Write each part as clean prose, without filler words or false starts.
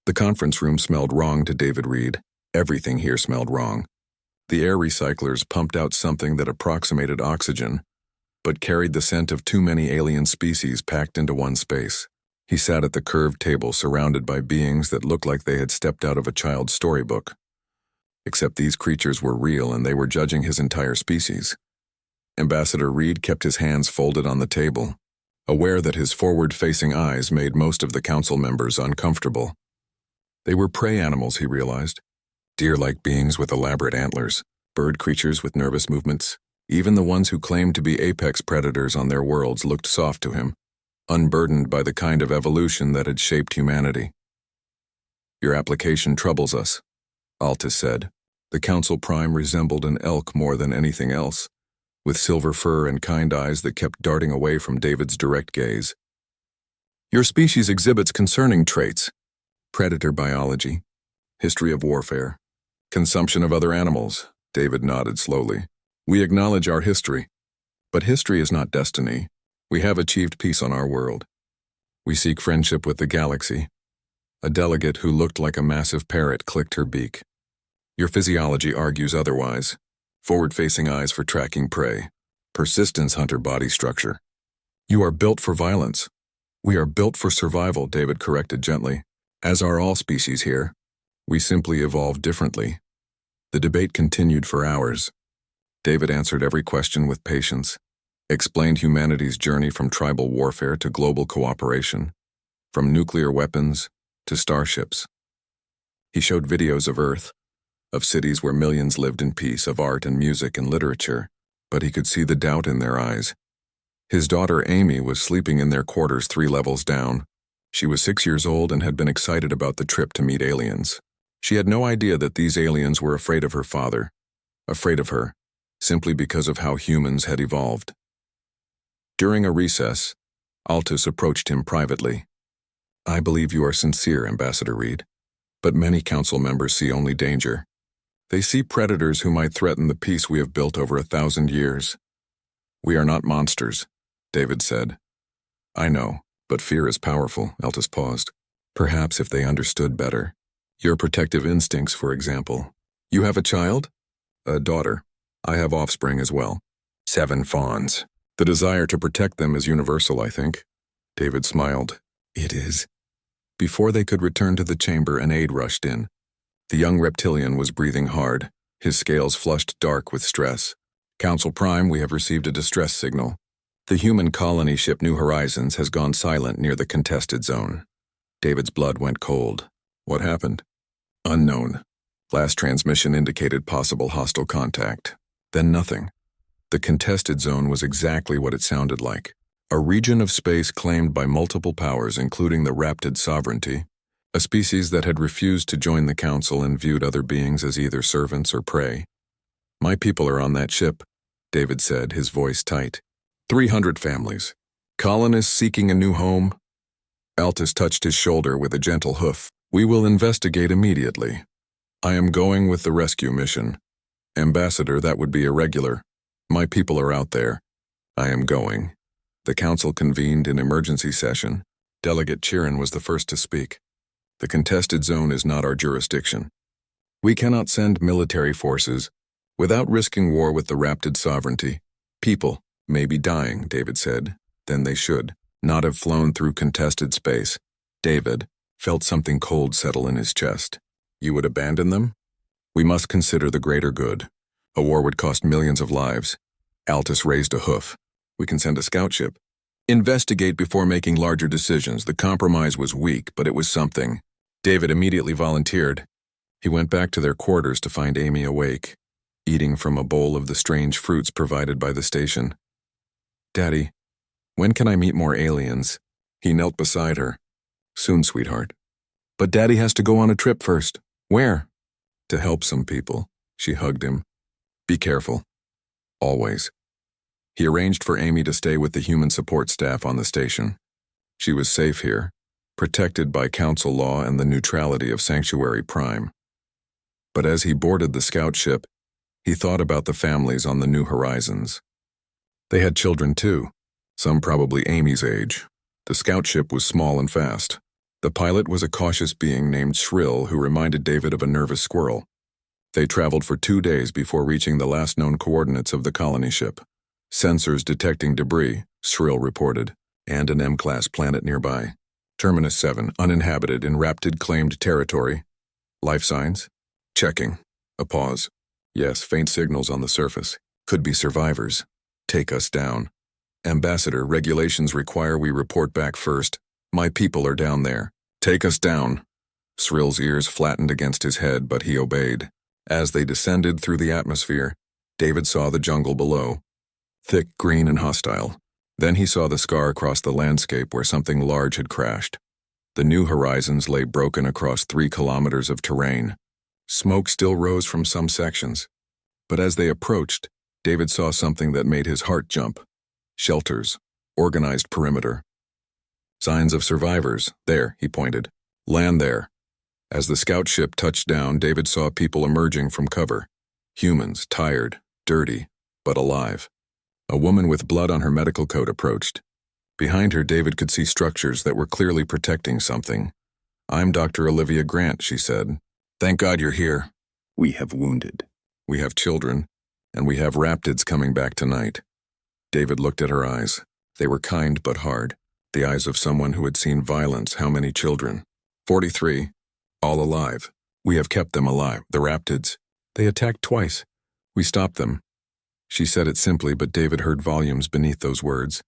The conference room smelled wrong to David Reed. Everything here smelled wrong. The air recyclers pumped out something that approximated oxygen, but carried the scent of too many alien species packed into one space. He sat at the curved table surrounded by beings that looked like they had stepped out of a child's storybook. Except these creatures were real and they were judging his entire species. Ambassador Reed kept his hands folded on the table, aware that his forward-facing eyes made most of the council members uncomfortable. They were prey animals, he realized. Deer-like beings with elaborate antlers, bird creatures with nervous movements. Even the ones who claimed to be apex predators on their worlds looked soft to him, unburdened by the kind of evolution that had shaped humanity. "Your application troubles us," Altus said. The Council Prime resembled an elk more than anything else, with silver fur and kind eyes that kept darting away from David's direct gaze. "Your species exhibits concerning traits: predator biology, history of warfare, consumption of other animals." David nodded slowly. "We acknowledge our history, but history is not destiny. We have achieved peace on our world. We seek friendship with the galaxy." A delegate who looked like a massive parrot clicked her beak. "Your physiology argues otherwise. Forward-facing eyes for tracking prey. Persistence hunter body structure. You are built for violence." "We are built for survival," David corrected gently. "As are all species here. We simply evolved differently." The debate continued for hours. David answered every question with patience, explained humanity's journey from tribal warfare to global cooperation, from nuclear weapons to starships. He showed videos of Earth, of cities where millions lived in peace, of art and music and literature, but he could see the doubt in their eyes. His daughter Amy was sleeping in their quarters 3 levels down. She was 6 years old and had been excited about the trip to meet aliens. She had no idea that these aliens were afraid of her father, afraid of her, simply because of how humans had evolved. During a recess, Altus approached him privately. "I believe you are sincere, Ambassador Reed, but many council members see only danger. They see predators who might threaten the peace we have built over 1,000 years. We are not monsters," David said. "I know, but fear is powerful." Altus paused. "Perhaps if they understood better. Your protective instincts, for example. You have a child?" "A daughter. I have offspring as well. 7 fawns. The desire to protect them is universal, I think." David smiled. "It is." Before they could return to the chamber, an aide rushed in. The young reptilian was breathing hard, his scales flushed dark with stress. "Council Prime, we have received a distress signal. The human colony ship New Horizons has gone silent near the contested zone." David's blood went cold. "What happened?" "Unknown. Last transmission indicated possible hostile contact. Then nothing. The contested zone was exactly what it sounded like. A region of space claimed by multiple powers, including the Raptid sovereignty, a species that had refused to join the council and viewed other beings as either servants or prey. "My people are on that ship," David said, his voice tight. 300 families. Colonists seeking a new home." Altus touched his shoulder with a gentle hoof. "We will investigate immediately. I am going with the rescue mission. Ambassador, that would be irregular. My people are out there. I am going." The council convened in emergency session. Delegate Chirin was the first to speak. "The contested zone is not our jurisdiction. We cannot send military forces without risking war with the Raptid sovereignty. People may be dying," David said. "Then they should not have flown through contested space." David felt something cold settle in his chest. "You would abandon them?" "We must consider the greater good. A war would cost millions of lives." Altus raised a hoof. "We can send a scout ship. Investigate before making larger decisions. The compromise was weak, but it was something." David immediately volunteered. He went back to their quarters to find Amy awake, eating from a bowl of the strange fruits provided by the station. "Daddy, when can I meet more aliens?" He knelt beside her. "Soon, sweetheart. But Daddy has to go on a trip first." "Where?" "To help some people." She hugged him. "Be careful. Always." He arranged for Amy to stay with the human support staff on the station. She was safe here, protected by council law and the neutrality of Sanctuary Prime. But as he boarded the scout ship, he thought about the families on the New Horizons. They had children too, some probably Amy's age. The scout ship was small and fast. The pilot was a cautious being named Shrill who reminded David of a nervous squirrel. They traveled for 2 days before reaching the last known coordinates of the colony ship. Sensors detecting debris, Shrill reported, and an M-class planet nearby. Terminus 7, uninhabited in Raptid claimed territory. Life signs? Checking. A pause. Yes, faint signals on the surface. Could be survivors. Take us down. Ambassador, regulations require we report back first. My people are down there. Take us down. Shrill's ears flattened against his head, but he obeyed. As they descended through the atmosphere, David saw the jungle below. Thick, green, and hostile. Then he saw the scar across the landscape where something large had crashed. The new horizons lay broken across 3 kilometers of terrain. Smoke still rose from some sections. But as they approached, David saw something that made his heart jump. Shelters. Organized perimeter. Signs of survivors. There, he pointed. Land there. As the scout ship touched down, David saw people emerging from cover. Humans, tired, dirty, but alive. A woman with blood on her medical coat approached. Behind her, David could see structures that were clearly protecting something. I'm Dr. Olivia Grant, she said. Thank God you're here. We have wounded. We have children, and we have Raptids coming back tonight. David looked at her eyes. They were kind but hard. The eyes of someone who had seen violence. How many children? 43. All alive. We have kept them alive, the Raptids. They attacked twice. We stopped them. She said it simply, but David heard volumes beneath those words.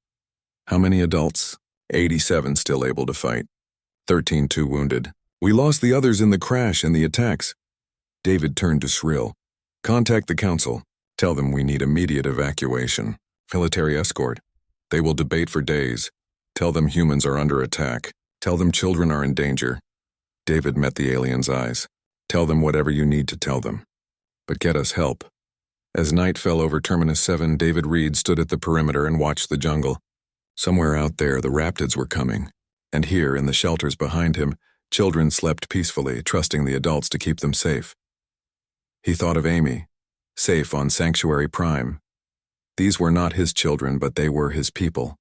How many adults? 87 still able to fight. 13 too wounded. We lost the others in the crash and the attacks. David turned to Shrill. Contact the council. Tell them we need immediate evacuation. Military escort. They will debate for days. Tell them humans are under attack. Tell them children are in danger. David met the alien's eyes. Tell them whatever you need to tell them. But get us help. As night fell over Terminus 7, David Reed stood at the perimeter and watched the jungle. Somewhere out there, the Raptids were coming. And here, in the shelters behind him, children slept peacefully, trusting the adults to keep them safe. He thought of Amy, safe on Sanctuary Prime. These were not his children, but they were his people.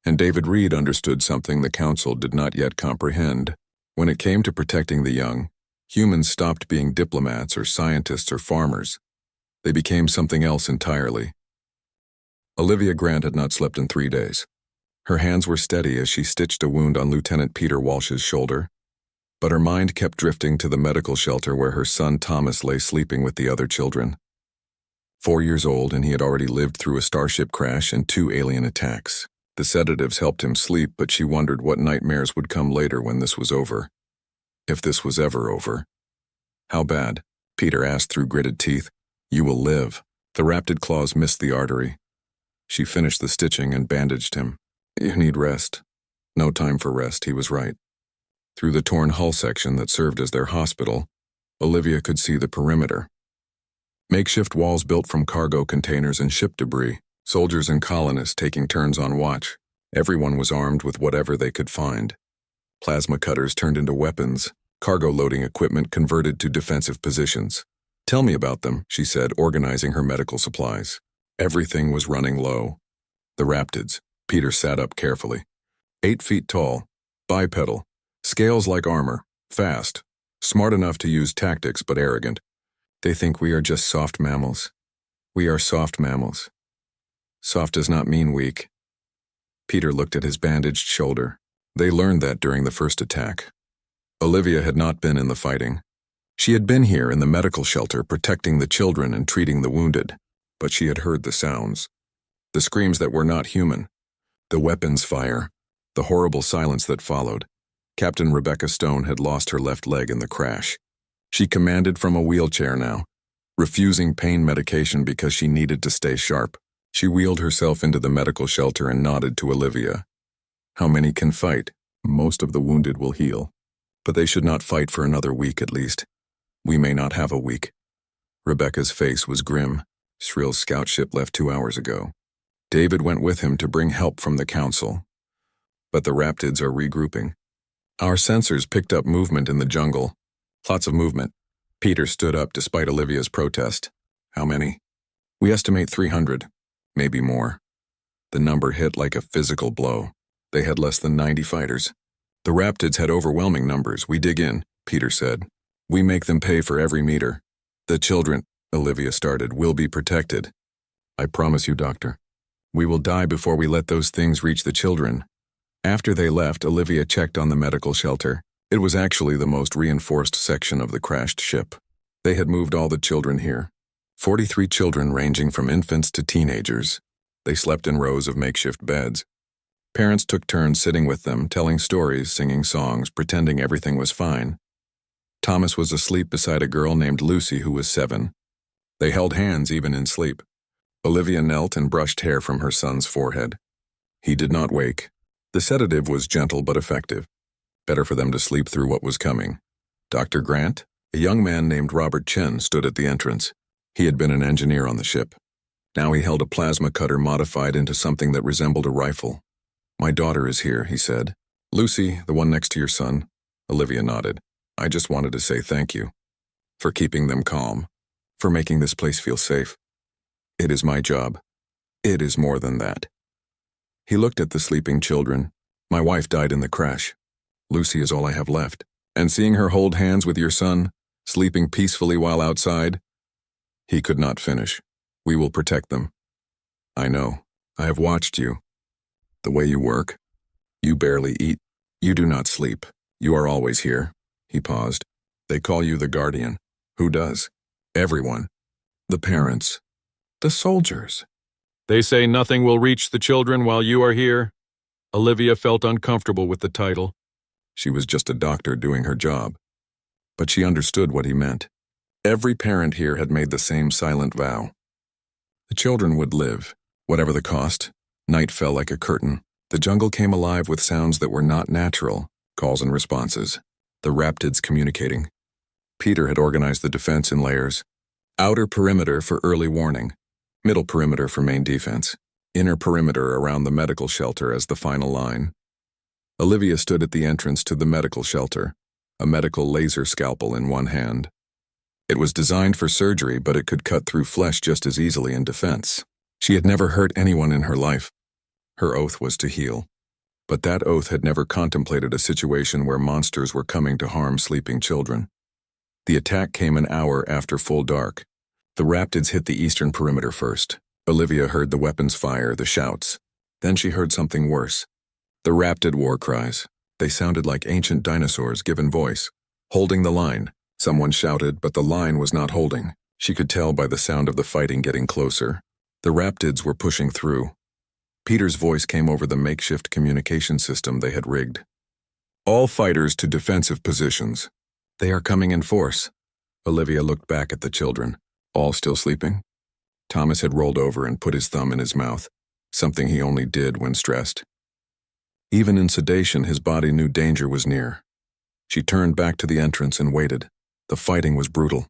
And David Reed understood something the council did not yet comprehend. When it came to protecting the young, humans stopped being diplomats or scientists or farmers. They became something else entirely. Olivia Grant had not slept in 3 days. Her hands were steady as she stitched a wound on Lieutenant Peter Walsh's shoulder, but her mind kept drifting to the medical shelter where her son Thomas lay sleeping with the other children. 4 years old, and he had already lived through a starship crash and 2 alien attacks. The sedatives helped him sleep, but she wondered what nightmares would come later when this was over. If this was ever over. How bad? Peter asked through gritted teeth. You will live. The Raptid claws missed the artery. She finished the stitching and bandaged him. You need rest. No time for rest, he was right. Through the torn hull section that served as their hospital, Olivia could see the perimeter. Makeshift walls built from cargo containers and ship debris, soldiers and colonists taking turns on watch. Everyone was armed with whatever they could find. Plasma cutters turned into weapons, cargo loading equipment converted to defensive positions. Tell me about them, she said, organizing her medical supplies. Everything was running low. The Raptids. Peter sat up carefully. 8 feet tall, bipedal, scales like armor, fast, smart enough to use tactics but arrogant. They think we are just soft mammals. We are soft mammals. Soft does not mean weak. Peter looked at his bandaged shoulder. They learned that during the first attack. Olivia had not been in the fighting. She had been here in the medical shelter protecting the children and treating the wounded, but she had heard the sounds. The screams that were not human. The weapons fire. The horrible silence that followed. Captain Rebecca Stone had lost her left leg in the crash. She commanded from a wheelchair now, refusing pain medication because she needed to stay sharp. She wheeled herself into the medical shelter and nodded to Olivia. How many can fight? Most of the wounded will heal. But they should not fight for another week at least. We may not have a week. Rebecca's face was grim. Shrill's scout ship left 2 hours ago. David went with him to bring help from the council. But the Raptids are regrouping. Our sensors picked up movement in the jungle. Lots of movement. Peter stood up despite Olivia's protest. How many? We estimate 300, maybe more. The number hit like a physical blow. They had less than 90 fighters. The Raptids had overwhelming numbers. We dig in, Peter said. We make them pay for every meter. The children, Olivia started, will be protected. I promise you, Doctor. We will die before we let those things reach the children. After they left, Olivia checked on the medical shelter. It was actually the most reinforced section of the crashed ship. They had moved all the children here. 43 children ranging from infants to teenagers. They slept in rows of makeshift beds. Parents took turns sitting with them, telling stories, singing songs, pretending everything was fine. Thomas was asleep beside a girl named Lucy who was 7. They held hands even in sleep. Olivia knelt and brushed hair from her son's forehead. He did not wake. The sedative was gentle but effective. Better for them to sleep through what was coming. Dr. Grant, a young man named Robert Chen, stood at the entrance. He had been an engineer on the ship. Now he held a plasma cutter modified into something that resembled a rifle. My daughter is here, he said. Lucy, the one next to your son. Olivia nodded. I just wanted to say thank you. For keeping them calm. For making this place feel safe. It is my job. It is more than that. He looked at the sleeping children. My wife died in the crash. Lucy is all I have left. And seeing her hold hands with your son, sleeping peacefully while outside. He could not finish. We will protect them. I know. I have watched you. The way you work. You barely eat. You do not sleep. You are always here. He paused. They call you the guardian. Who does? Everyone. The parents. The soldiers. They say nothing will reach the children while you are here. Olivia felt uncomfortable with the title. She was just a doctor doing her job. But she understood what he meant. Every parent here had made the same silent vow. The children would live, whatever the cost. Night fell like a curtain. The jungle came alive with sounds that were not natural, calls and responses. The Raptids communicating. Peter had organized the defense in layers. Outer perimeter for early warning. Middle perimeter for main defense. Inner perimeter around the medical shelter as the final line. Olivia stood at the entrance to the medical shelter, a medical laser scalpel in one hand. It was designed for surgery, but it could cut through flesh just as easily in defense. She had never hurt anyone in her life. Her oath was to heal. But that oath had never contemplated a situation where monsters were coming to harm sleeping children. The attack came an hour after full dark. The Raptids hit the eastern perimeter first. Olivia heard the weapons fire, the shouts. Then she heard something worse. The Raptid war cries. They sounded like ancient dinosaurs given voice. Holding the line. Someone shouted, but the line was not holding. She could tell by the sound of the fighting getting closer. The Raptids were pushing through. Peter's voice came over the makeshift communication system they had rigged. All fighters to defensive positions. They are coming in force. Olivia looked back at the children. All still sleeping? Thomas had rolled over and put his thumb in his mouth, something he only did when stressed. Even in sedation, his body knew danger was near. She turned back to the entrance and waited. The fighting was brutal.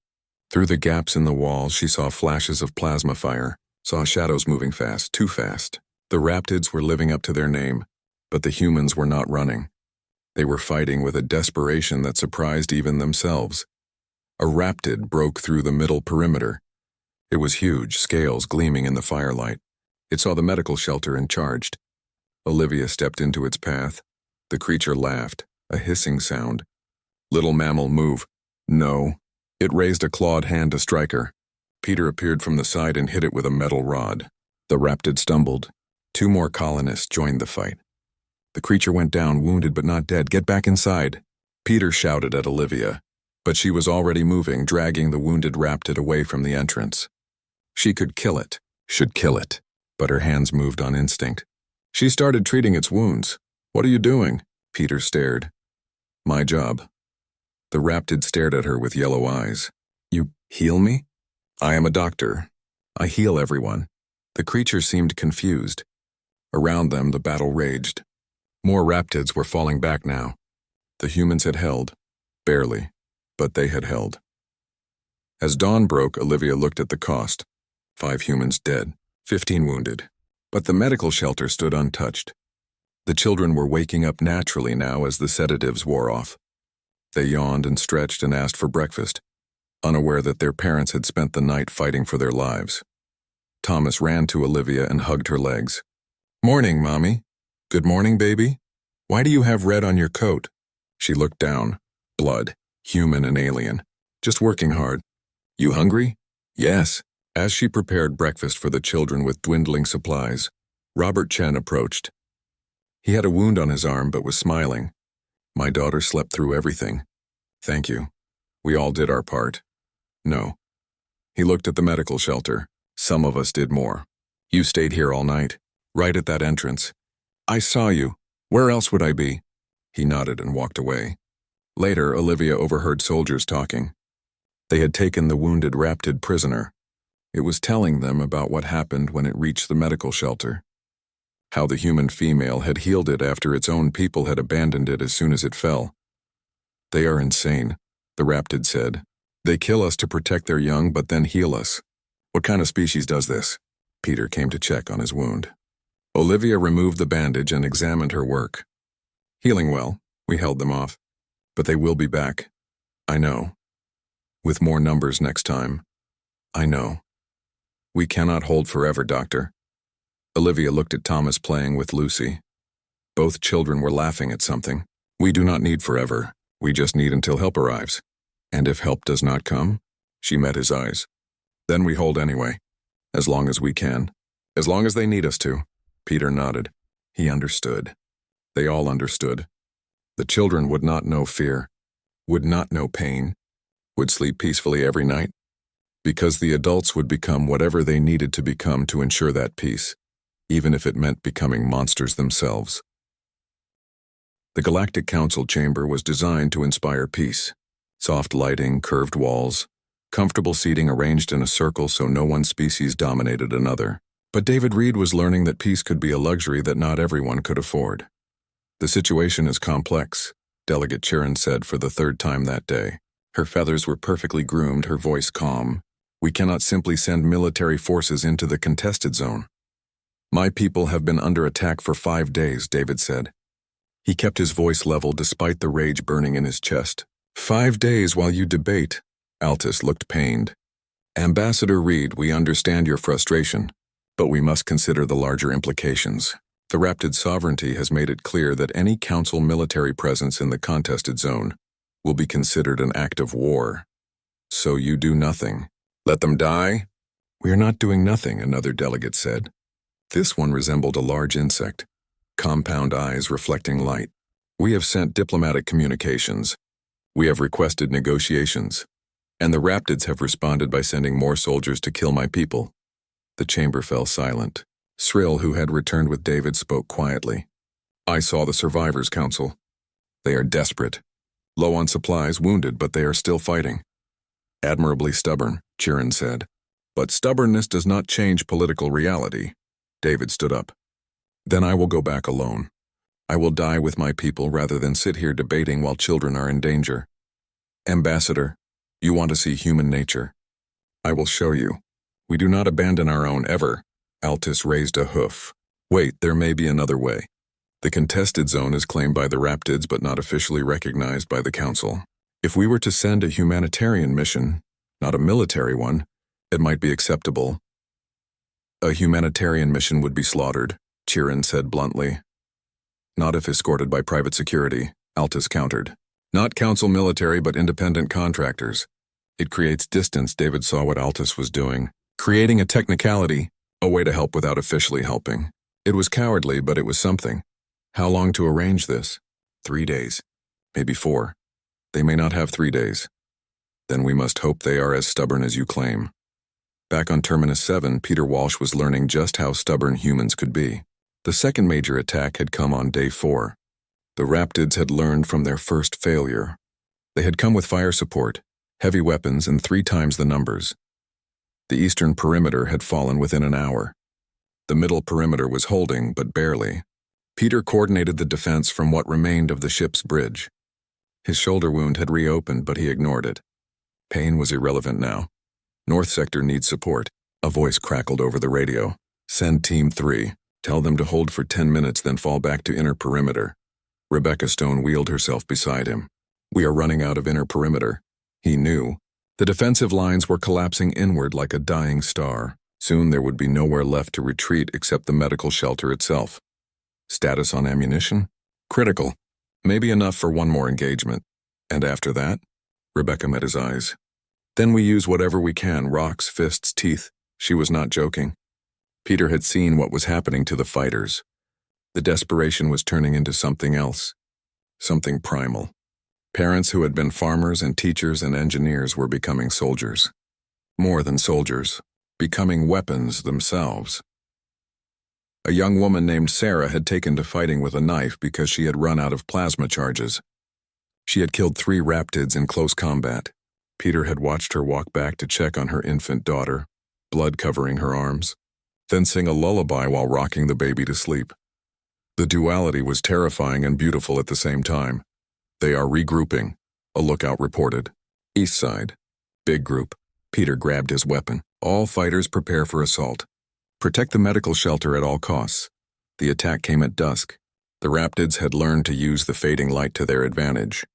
Through the gaps in the walls, she saw flashes of plasma fire, saw shadows moving fast, too fast. The Raptids were living up to their name, but the humans were not running. They were fighting with a desperation that surprised even themselves. A Raptid broke through the middle perimeter. It was huge, scales gleaming in the firelight. It saw the medical shelter and charged. Olivia stepped into its path. The creature laughed, a hissing sound. Little mammal, move. No. It raised a clawed hand to strike her. Peter appeared from the side and hit it with a metal rod. The Raptid stumbled. 2 more colonists joined the fight. The creature went down, wounded but not dead. Get back inside. Peter shouted at Olivia, but she was already moving, dragging the wounded Raptid away from the entrance. She could kill it, should kill it, but her hands moved on instinct. She started treating its wounds. What are you doing? Peter stared. My job. The Raptid stared at her with yellow eyes. You heal me? I am a doctor. I heal everyone. The creature seemed confused. Around them, the battle raged. More Raptids were falling back now. The humans had held. Barely, but they had held. As dawn broke, Olivia looked at the cost. 5 humans dead, 15 wounded. But the medical shelter stood untouched. The children were waking up naturally now as the sedatives wore off. They yawned and stretched and asked for breakfast, unaware that their parents had spent the night fighting for their lives. Thomas ran to Olivia and hugged her legs. Morning, Mommy. Good morning, baby. Why do you have red on your coat? She looked down. Blood, human and alien. Just working hard. You hungry? Yes. As she prepared breakfast for the children with dwindling supplies, Robert Chen approached. He had a wound on his arm but was smiling. My daughter slept through everything. Thank you. We all did our part. No. He looked at the medical shelter. Some of us did more. You stayed here all night, right at that entrance. I saw you. Where else would I be? He nodded and walked away. Later, Olivia overheard soldiers talking. They had taken the wounded Raptid prisoner. It was telling them about what happened when it reached the medical shelter. How the human female had healed it after its own people had abandoned it as soon as it fell. They are insane, the Raptid said. They kill us to protect their young but then heal us. What kind of species does this? Peter came to check on his wound. Olivia removed the bandage and examined her work. Healing well, we held them off. But they will be back. I know. With more numbers next time. I know. We cannot hold forever, Doctor. Olivia looked at Thomas playing with Lucy. Both children were laughing at something. We do not need forever. We just need until help arrives. And if help does not come? She met his eyes. Then we hold anyway. As long as we can. As long as they need us to. Peter nodded. He understood. They all understood. The children would not know fear, would not know pain, would sleep peacefully every night, because the adults would become whatever they needed to become to ensure that peace, even if it meant becoming monsters themselves. The Galactic Council chamber was designed to inspire peace. Soft lighting, curved walls, comfortable seating arranged in a circle so no one species dominated another. But David Reed was learning that peace could be a luxury that not everyone could afford. The situation is complex, Delegate Chirin said for the third time that day. Her feathers were perfectly groomed, her voice calm. We cannot simply send military forces into the contested zone. My people have been under attack for 5 days, David said. He kept his voice level despite the rage burning in his chest. 5 days while you debate. Altus looked pained. Ambassador Reed, we understand your frustration, but we must consider the larger implications. The Raptid sovereignty has made it clear that any council military presence in the contested zone will be considered an act of war. So you do nothing. Let them die? We are not doing nothing, another delegate said. This one resembled a large insect, compound eyes reflecting light. We have sent diplomatic communications. We have requested negotiations. And the Raptids have responded by sending more soldiers to kill my people. The chamber fell silent. Srill, who had returned with David, spoke quietly. I saw the Survivors Council. They are desperate. Low on supplies, wounded, but they are still fighting. Admirably stubborn, Chirin said. But stubbornness does not change political reality. David stood up. Then I will go back alone. I will die with my people rather than sit here debating while children are in danger. Ambassador, you want to see human nature. I will show you. We do not abandon our own ever. Altus raised a hoof. Wait, there may be another way. The contested zone is claimed by the Raptids but not officially recognized by the Council. If we were to send a humanitarian mission, not a military one, it might be acceptable. A humanitarian mission would be slaughtered, Chirin said bluntly. Not if escorted by private security, Altus countered. Not Council military but independent contractors. It creates distance. David saw what Altus was doing. Creating a technicality, a way to help without officially helping. It was cowardly, but it was something. How long to arrange this? 3 days. Maybe 4. They may not have 3 days. Then we must hope they are as stubborn as you claim. Back on Terminus 7, Peter Walsh was learning just how stubborn humans could be. The second major attack had come on day 4. The Raptids had learned from their first failure. They had come with fire support, heavy weapons, and 3 times the numbers. The eastern perimeter had fallen within an hour. The middle perimeter was holding, but barely. Peter coordinated the defense from what remained of the ship's bridge. His shoulder wound had reopened, but he ignored it. Pain was irrelevant now. North sector needs support. A voice crackled over the radio. Send Team 3. Tell them to hold for 10 minutes, then fall back to inner perimeter. Rebecca Stone wheeled herself beside him. We are running out of inner perimeter. He knew. The defensive lines were collapsing inward like a dying star. Soon there would be nowhere left to retreat except the medical shelter itself. Status on ammunition? Critical. Maybe enough for one more engagement. And after that? Rebecca met his eyes. Then we use whatever we can, rocks, fists, teeth. She was not joking. Peter had seen what was happening to the fighters. The desperation was turning into something else. Something primal. Parents who had been farmers and teachers and engineers were becoming soldiers. More than soldiers, becoming weapons themselves. A young woman named Sarah had taken to fighting with a knife because she had run out of plasma charges. She had killed 3 raptids in close combat. Peter had watched her walk back to check on her infant daughter, blood covering her arms, then sing a lullaby while rocking the baby to sleep. The duality was terrifying and beautiful at the same time. They are regrouping, a lookout reported. East side. Big group. Peter grabbed his weapon. All fighters prepare for assault. Protect the medical shelter at all costs. The attack came at dusk. The raptids had learned to use the fading light to their advantage.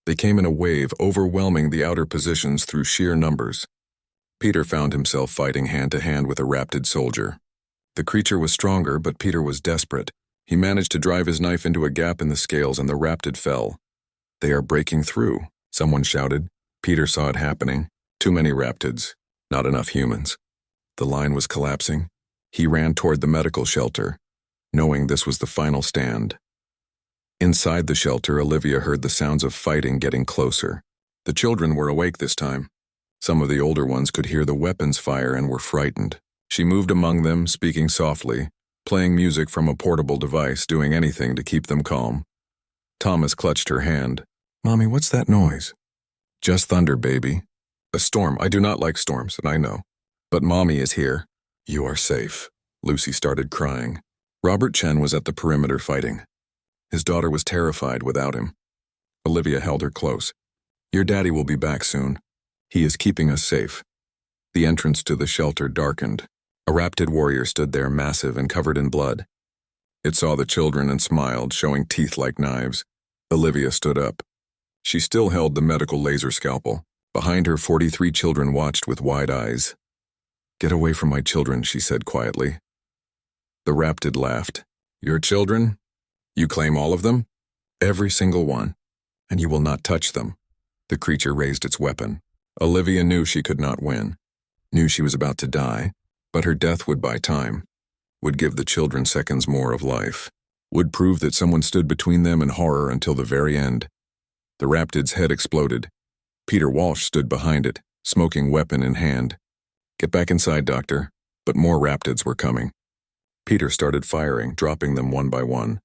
They came in a wave, overwhelming the outer positions through sheer numbers. Peter found himself fighting hand-to-hand with a raptid soldier. The creature was stronger, but Peter was desperate. He managed to drive his knife into a gap in the scales and the raptid fell. They are breaking through, someone shouted. Peter saw it happening. Too many raptids, not enough humans. The line was collapsing. He ran toward the medical shelter, knowing this was the final stand. Inside the shelter, Olivia heard the sounds of fighting getting closer. The children were awake this time. Some of the older ones could hear the weapons fire and were frightened. She moved among them, speaking softly, playing music from a portable device, doing anything to keep them calm. Thomas clutched her hand. "Mommy, what's that noise?" "Just thunder, baby. A storm. I do not like storms, and I know. But Mommy is here. You are safe." Lucy started crying. Robert Chen was at the perimeter fighting. His daughter was terrified without him. Olivia held her close. "Your daddy will be back soon. He is keeping us safe." The entrance to the shelter darkened. A raptid warrior stood there, massive and covered in blood. It saw the children and smiled, showing teeth like knives. Olivia stood up. She still held the medical laser scalpel. Behind her, 43 children watched with wide eyes. "Get away from my children," she said quietly. The raptid laughed. "Your children? You claim all of them?" "Every single one. And you will not touch them." The creature raised its weapon. Olivia knew she could not win. Knew she was about to die, but her death would buy time. Would give the children seconds more of life. Would prove that someone stood between them and horror until the very end. The raptid's head exploded. Peter Walsh stood behind it, smoking weapon in hand. "Get back inside, Doctor." But more raptids were coming. Peter started firing, dropping them one by one.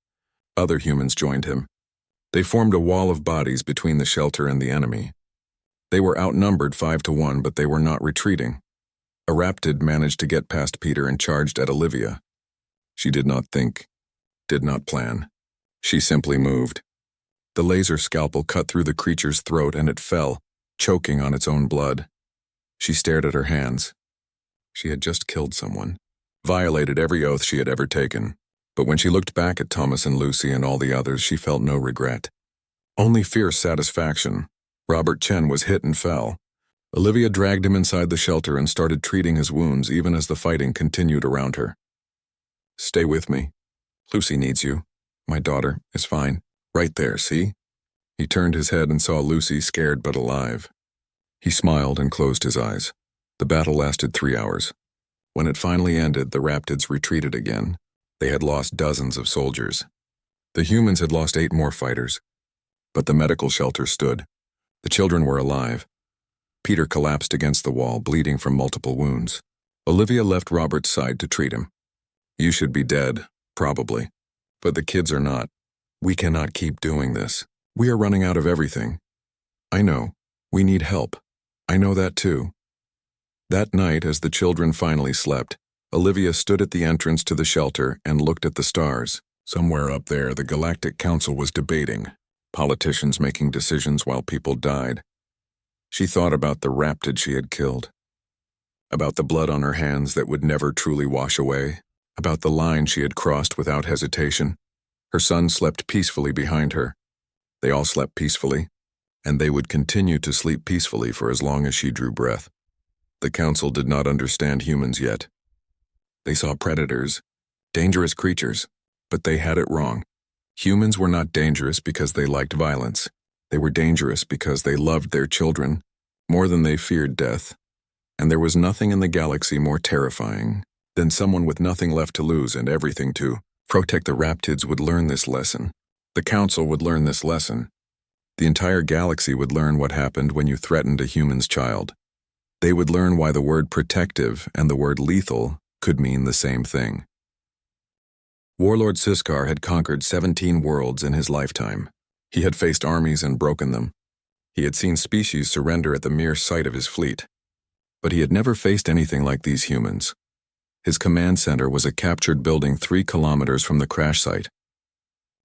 Other humans joined him. They formed a wall of bodies between the shelter and the enemy. They were outnumbered 5-1, but they were not retreating. A raptid managed to get past Peter and charged at Olivia. She did not think, did not plan. She simply moved. The laser scalpel cut through the creature's throat and it fell, choking on its own blood. She stared at her hands. She had just killed someone, violated every oath she had ever taken. But when she looked back at Thomas and Lucy and all the others, she felt no regret. Only fierce satisfaction. Robert Chen was hit and fell. Olivia dragged him inside the shelter and started treating his wounds even as the fighting continued around her. "Stay with me. Lucy needs you. My daughter is fine. Right there, see?" He turned his head and saw Lucy, scared but alive. He smiled and closed his eyes. The battle lasted 3 hours. When it finally ended, the raptids retreated again. They had lost dozens of soldiers. The humans had lost 8 more fighters. But the medical shelter stood. The children were alive. Peter collapsed against the wall, bleeding from multiple wounds. Olivia left Robert's side to treat him. "You should be dead, probably. But the kids are not. We cannot keep doing this. We are running out of everything. I know. We need help. I know that too." That night, as the children finally slept, Olivia stood at the entrance to the shelter and looked at the stars. Somewhere up there, the Galactic Council was debating, politicians making decisions while people died. She thought about the raptid she had killed, about the blood on her hands that would never truly wash away, about the line she had crossed without hesitation. Her son slept peacefully behind her. They all slept peacefully, and they would continue to sleep peacefully for as long as she drew breath. The Council did not understand humans yet. They saw predators, dangerous creatures, but they had it wrong. Humans were not dangerous because they liked violence. They were dangerous because they loved their children more than they feared death. And there was nothing in the galaxy more terrifying than someone with nothing left to lose and everything to protect. The Raptids would learn this lesson. The Council would learn this lesson. The entire galaxy would learn what happened when you threatened a human's child. They would learn why the word protective and the word lethal could mean the same thing. Warlord Siskar had conquered 17 worlds in his lifetime. He had faced armies and broken them. He had seen species surrender at the mere sight of his fleet. But he had never faced anything like these humans. His command center was a captured building 3 kilometers from the crash site.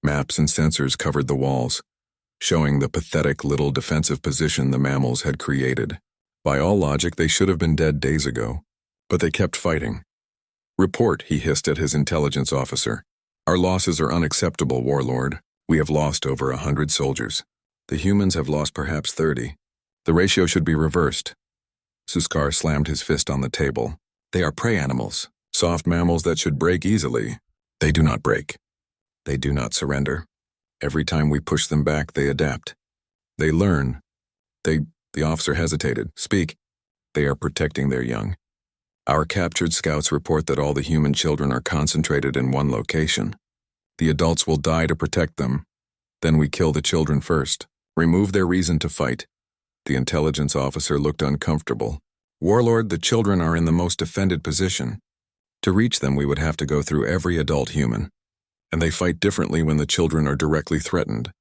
Maps and sensors covered the walls, showing the pathetic little defensive position the mammals had created. By all logic, they should have been dead days ago, but they kept fighting. "Report," he hissed at his intelligence officer. "Our losses are unacceptable, Warlord. We have lost over 100 soldiers. The humans have lost perhaps 30. The ratio should be reversed." Siskar slammed his fist on the table. "They are prey animals, soft mammals that should break easily. They do not break. They do not surrender. Every time we push them back, they adapt. They learn. The officer hesitated. "Speak." "They are protecting their young. Our captured scouts report that all the human children are concentrated in one location. The adults will die to protect them. Then we kill the children first. Remove their reason to fight." The intelligence officer looked uncomfortable. "Warlord, the children are in the most defended position. To reach them, we would have to go through every adult human. And they fight differently when the children are directly threatened.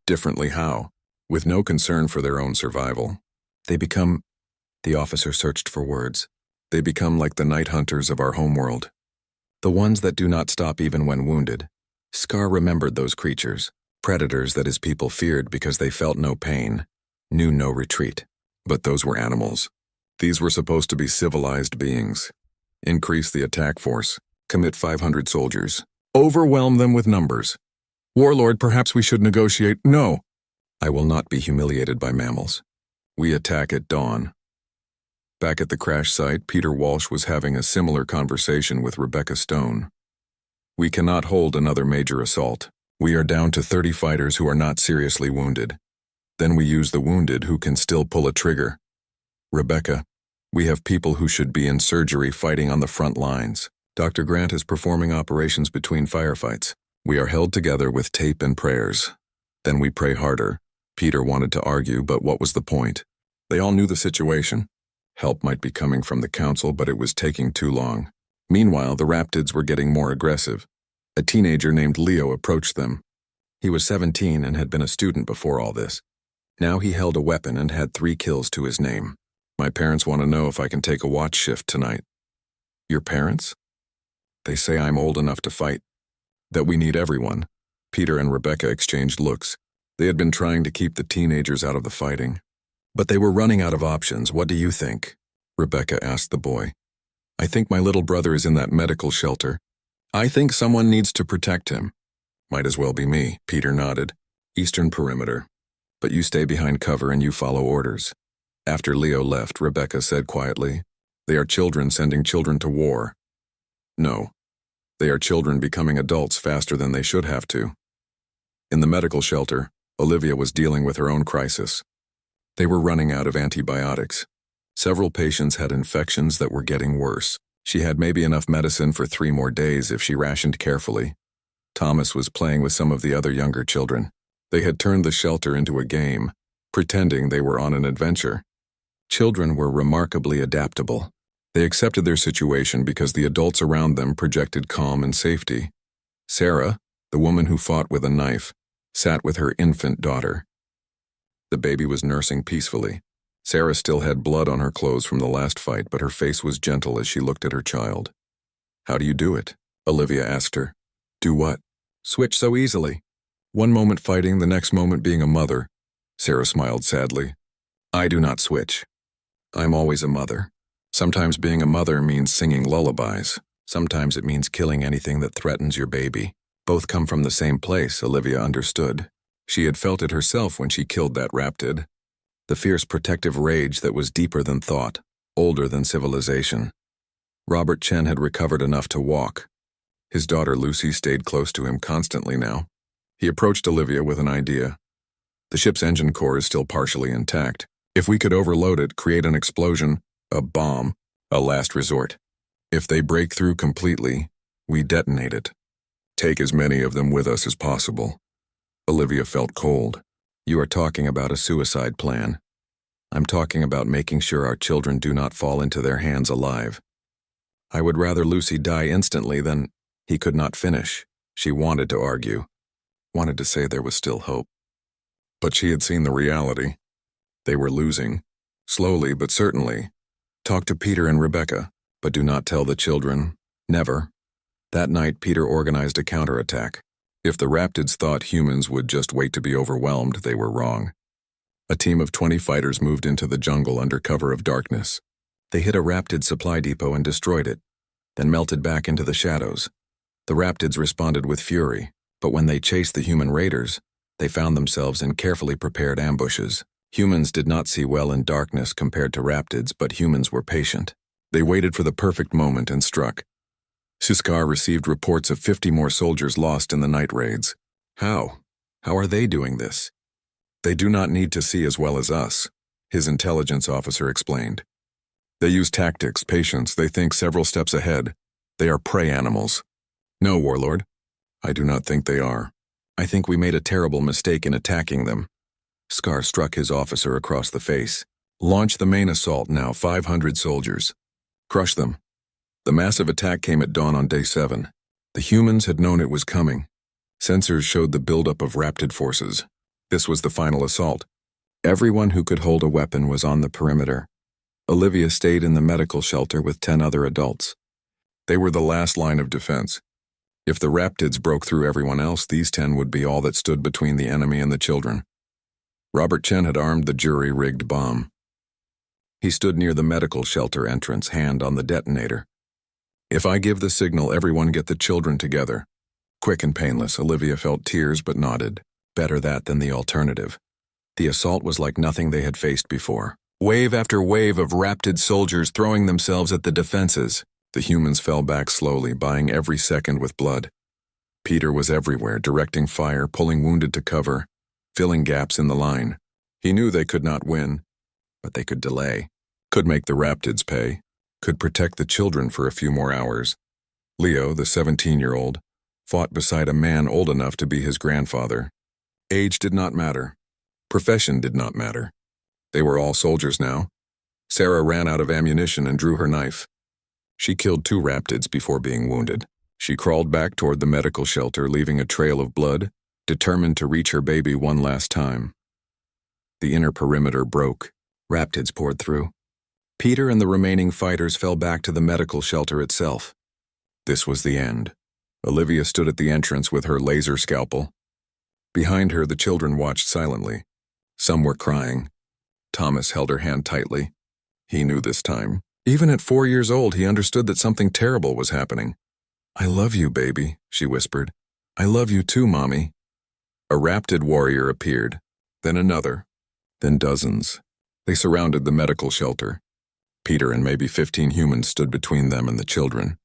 Differently how? With no concern for their own survival. They become..." The officer searched for words. "They become like the night hunters of our homeworld. The ones that do not stop even when wounded." Scar remembered those creatures, predators that his people feared because they felt no pain, knew no retreat. But those were animals. These were supposed to be civilized beings. Increase the attack force. Commit 500 soldiers. Overwhelm them with numbers. "Warlord, perhaps we should negotiate." "No. I will not be humiliated by mammals. We attack at dawn." Back at the crash site, Peter Walsh was having a similar conversation with Rebecca Stone. "We cannot hold another major assault. We are down to 30 fighters who are not seriously wounded. Then we use the wounded who can still pull a trigger. Rebecca, we have people who should be in surgery fighting on the front lines. Dr. Grant is performing operations between firefights. We are held together with tape and prayers. Then we pray harder." Peter wanted to argue, but what was the point? They all knew the situation. Help might be coming from the council, but it was taking too long. Meanwhile, the Raptids were getting more aggressive. A teenager named Leo approached them. He was 17 and had been a student before all this. Now he held a weapon and had 3 kills to his name. "My parents want to know if I can take a watch shift tonight." "Your parents?" "They say I'm old enough to fight. That we need everyone." Peter and Rebecca exchanged looks. They had been trying to keep the teenagers out of the fighting. But they were running out of options. "What do you think?" Rebecca asked the boy. "I think my little brother is in that medical shelter. I think someone needs to protect him." "Might as well be me," Peter nodded. "Eastern perimeter. But you stay behind cover and you follow orders." After Leo left, Rebecca said quietly, "They are children sending children to war." "No. They are children becoming adults faster than they should have to." In the medical shelter, Olivia was dealing with her own crisis. They were running out of antibiotics. Several patients had infections that were getting worse. She had maybe enough medicine for 3 more days if she rationed carefully. Thomas was playing with some of the other younger children. They had turned the shelter into a game, pretending they were on an adventure. Children were remarkably adaptable. They accepted their situation because the adults around them projected calm and safety. Sarah, the woman who fought with a knife, sat with her infant daughter. The baby was nursing peacefully. Sarah still had blood on her clothes from the last fight, but her face was gentle as she looked at her child. "How do you do it?" Olivia asked her. "Do what?" "Switch so easily. One moment fighting, the next moment being a mother." Sarah smiled sadly. "I do not switch. I'm always a mother. Sometimes being a mother means singing lullabies. Sometimes it means killing anything that threatens your baby. Both come from the same place," Olivia understood. She had felt it herself when she killed that Raptid. The fierce protective rage that was deeper than thought, older than civilization. Robert Chen had recovered enough to walk. His daughter Lucy stayed close to him constantly now. He approached Olivia with an idea. The ship's engine core is still partially intact. If we could overload it, create an explosion, a bomb, a last resort. If they break through completely, we detonate it. Take as many of them with us as possible. Olivia felt cold. You are talking about a suicide plan. I'm talking about making sure our children do not fall into their hands alive. I would rather Lucy die instantly than... He could not finish. She wanted to argue. Wanted to say there was still hope. But she had seen the reality. They were losing. Slowly but certainly. Talk to Peter and Rebecca, but do not tell the children. Never. That night, Peter organized a counterattack. If the Raptids thought humans would just wait to be overwhelmed, they were wrong. A team of 20 fighters moved into the jungle under cover of darkness. They hit a Raptid supply depot and destroyed it, then melted back into the shadows. The Raptids responded with fury, but when they chased the human raiders, they found themselves in carefully prepared ambushes. Humans did not see well in darkness compared to Raptids, but humans were patient. They waited for the perfect moment and struck. Siskar received reports of 50 more soldiers lost in the night raids. How? How are they doing this? They do not need to see as well as us, his intelligence officer explained. They use tactics, patience, they think several steps ahead. They are prey animals. No, Warlord. I do not think they are. I think we made a terrible mistake in attacking them. Scar struck his officer across the face. Launch the main assault now, 500 soldiers. Crush them. The massive attack came at dawn on day 7. The humans had known it was coming. Sensors showed the buildup of Raptid forces. This was the final assault. Everyone who could hold a weapon was on the perimeter. Olivia stayed in the medical shelter with 10 other adults. They were the last line of defense. If the Raptids broke through everyone else, these 10 would be all that stood between the enemy and the children. Robert Chen had armed the jury-rigged bomb. He stood near the medical shelter entrance, hand on the detonator. If I give the signal, everyone get the children together. Quick and painless, Olivia felt tears but nodded. Better that than the alternative. The assault was like nothing they had faced before. Wave after wave of Raptid soldiers throwing themselves at the defenses. The humans fell back slowly, buying every second with blood. Peter was everywhere, directing fire, pulling wounded to cover, filling gaps in the line. He knew they could not win, but they could delay, could make the Raptids pay, could protect the children for a few more hours. Leo, the 17-year-old, fought beside a man old enough to be his grandfather. Age did not matter. Profession did not matter. They were all soldiers now. Sarah ran out of ammunition and drew her knife. She killed 2 Raptids before being wounded. She crawled back toward the medical shelter, leaving a trail of blood, determined to reach her baby one last time. The inner perimeter broke. Raptids poured through. Peter and the remaining fighters fell back to the medical shelter itself. This was the end. Olivia stood at the entrance with her laser scalpel. Behind her, the children watched silently. Some were crying. Thomas held her hand tightly. He knew this time. Even at 4 years old, he understood that something terrible was happening. I love you, baby, she whispered. I love you too, Mommy. A Raptid warrior appeared, then another, then dozens. They surrounded the medical shelter. Peter and maybe 15 humans stood between them and the children.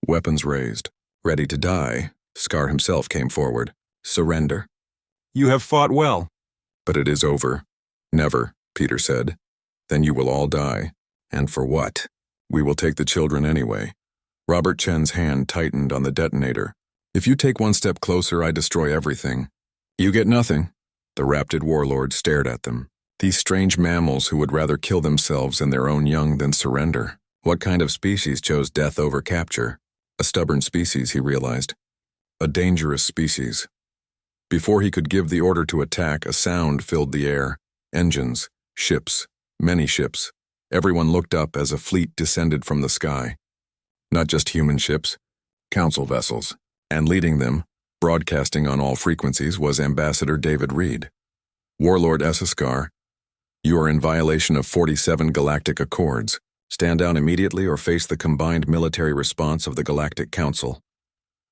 Weapons raised. Ready to die, Scar himself came forward. Surrender. You have fought well. But it is over. Never, Peter said. Then you will all die. And for what? We will take the children anyway. Robert Chen's hand tightened on the detonator. If you take one step closer, I destroy everything. You get nothing. The Raptid warlord stared at them. These strange mammals who would rather kill themselves and their own young than surrender. What kind of species chose death over capture? A stubborn species, he realized. A dangerous species. Before he could give the order to attack, a sound filled the air. Engines, ships, many ships. Everyone looked up as a fleet descended from the sky. Not just human ships, council vessels. And leading them, broadcasting on all frequencies, was Ambassador David Reed. Warlord Essiskar, you are in violation of 47 Galactic Accords. Stand down immediately or face the combined military response of the Galactic Council.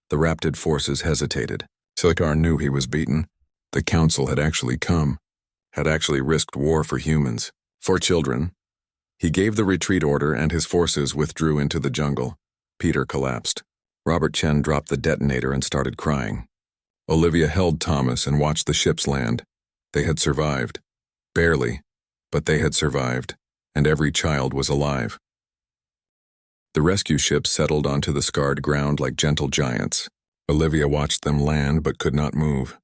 The Raptid forces hesitated. Silikar knew he was beaten. The Council had actually come, had actually risked war for humans, for children. He gave the retreat order and his forces withdrew into the jungle. Peter collapsed. Robert Chen dropped the detonator and started crying. Olivia held Thomas and watched the ships land. They had survived. Barely, but they had survived, and every child was alive. The rescue ships settled onto the scarred ground like gentle giants. Olivia watched them land but could not move.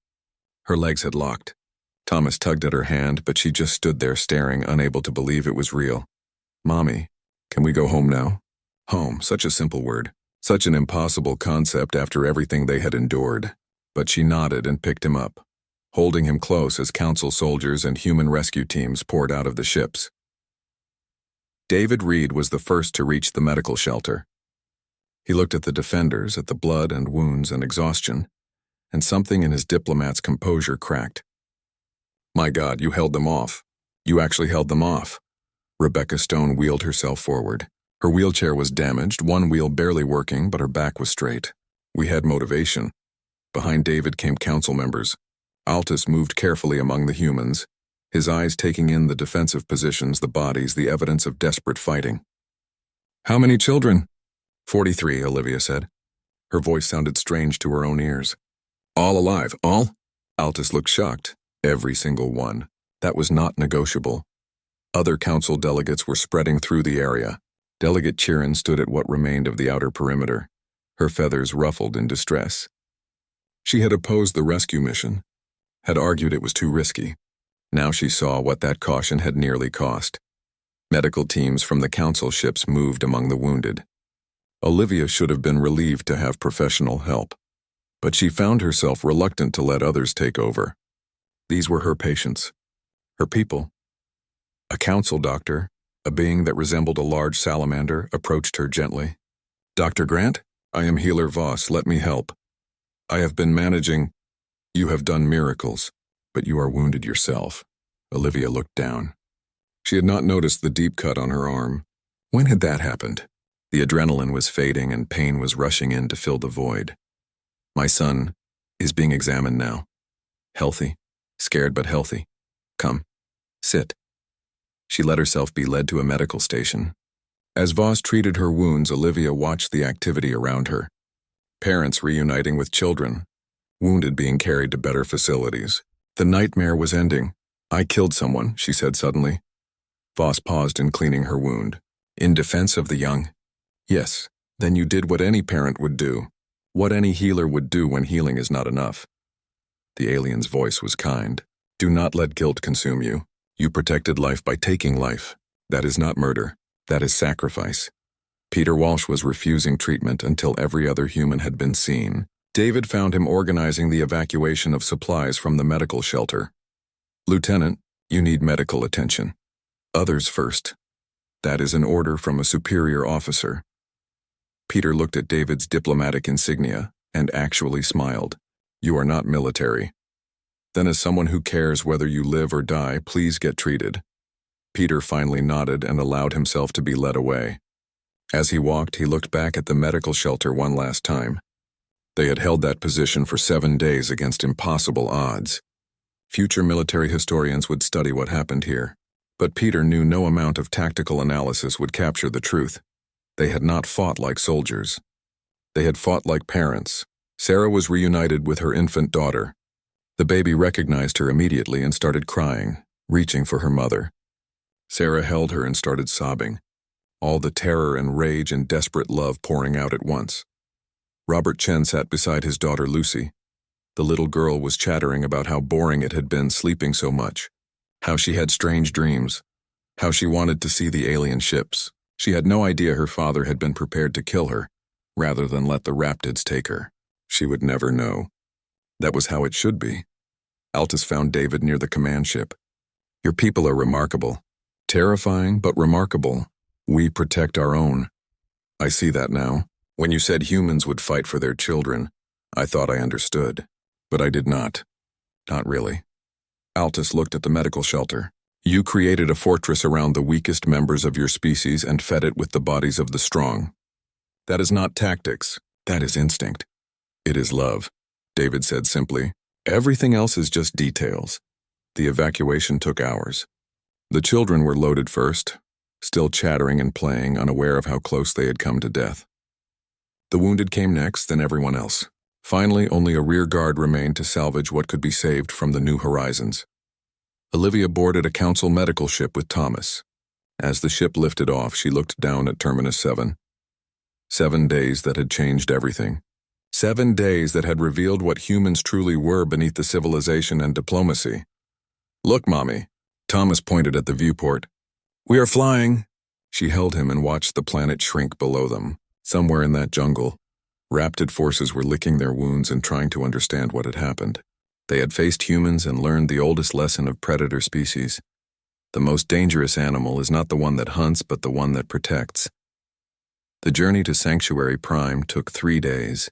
Her legs had locked. Thomas tugged at her hand, but she just stood there staring, unable to believe it was real. "Mommy, can we go home now?" Home, such a simple word. Such an impossible concept after everything they had endured. But she nodded and picked him up, holding him close as council soldiers and human rescue teams poured out of the ships. David Reed was the first to reach the medical shelter. He looked at the defenders, at the blood and wounds and exhaustion, and something in his diplomat's composure cracked. "My God, you held them off. You actually held them off." Rebecca Stone wheeled herself forward. Her wheelchair was damaged, one wheel barely working, but her back was straight. "We had motivation." Behind David came council members. Altus moved carefully among the humans, his eyes taking in the defensive positions, the bodies, the evidence of desperate fighting. "How many children?" 43, Olivia said. Her voice sounded strange to her own ears. "All alive, all?" Altus looked shocked. "Every single one. That was not negotiable." Other council delegates were spreading through the area. Delegate Chirin stood at what remained of the outer perimeter, her feathers ruffled in distress. She had opposed the rescue mission, had argued it was too risky. Now she saw what that caution had nearly cost. Medical teams from the council ships moved among the wounded. Olivia should have been relieved to have professional help, but she found herself reluctant to let others take over. These were her patients, her people. A council doctor, a being that resembled a large salamander, approached her gently. "Dr. Grant, I am Healer Voss, let me help. I have been managing. You have done miracles, but you are wounded yourself." Olivia looked down. She had not noticed the deep cut on her arm. When had that happened? The adrenaline was fading and pain was rushing in to fill the void. "My son is being examined now. Healthy, scared but healthy. Come, sit." She let herself be led to a medical station. As Voss treated her wounds, Olivia watched the activity around her. Parents reuniting with children, wounded being carried to better facilities. The nightmare was ending. "I killed someone," she said suddenly. Voss paused in cleaning her wound. "In defense of the young?" "Yes, then you did what any parent would do, what any healer would do when healing is not enough." The alien's voice was kind. "Do not let guilt consume you. You protected life by taking life. That is not murder. That is sacrifice." Peter Walsh was refusing treatment until every other human had been seen. David found him organizing the evacuation of supplies from the medical shelter. "Lieutenant, you need medical attention. Others first. That is an order from a superior officer." Peter looked at David's diplomatic insignia and actually smiled. "You are not military. Then as someone who cares whether you live or die, please get treated." Peter finally nodded and allowed himself to be led away. As he walked, he looked back at the medical shelter one last time. They had held that position for 7 days against impossible odds. Future military historians would study what happened here. But Peter knew no amount of tactical analysis would capture the truth. They had not fought like soldiers. They had fought like parents. Sarah was reunited with her infant daughter. The baby recognized her immediately and started crying, reaching for her mother. Sarah held her and started sobbing, all the terror and rage and desperate love pouring out at once. Robert Chen sat beside his daughter Lucy. The little girl was chattering about how boring it had been sleeping so much, how she had strange dreams, how she wanted to see the alien ships. She had no idea her father had been prepared to kill her, rather than let the Raptids take her. She would never know. That was how it should be. Altus found David near the command ship. "Your people are remarkable. Terrifying, but remarkable. We protect our own." "I see that now. When you said humans would fight for their children, I thought I understood. But I did not. Not really." Altus looked at the medical shelter. "You created a fortress around the weakest members of your species and fed it with the bodies of the strong. That is not tactics. That is instinct. It is love," David said simply. "Everything else is just details." The evacuation took hours. The children were loaded first, still chattering and playing, unaware of how close they had come to death. The wounded came next, then everyone else. Finally, only a rear guard remained to salvage what could be saved from the new horizons. Olivia boarded a council medical ship with Thomas. As the ship lifted off, she looked down at Terminus 7. 7 days that had changed everything. 7 days that had revealed what humans truly were beneath the civilization and diplomacy. "Look, Mommy." Thomas pointed at the viewport. "We are flying." She held him and watched the planet shrink below them. Somewhere in that jungle, Raptid forces were licking their wounds and trying to understand what had happened. They had faced humans and learned the oldest lesson of predator species. The most dangerous animal is not the one that hunts, but the one that protects. The journey to Sanctuary Prime took 3 days.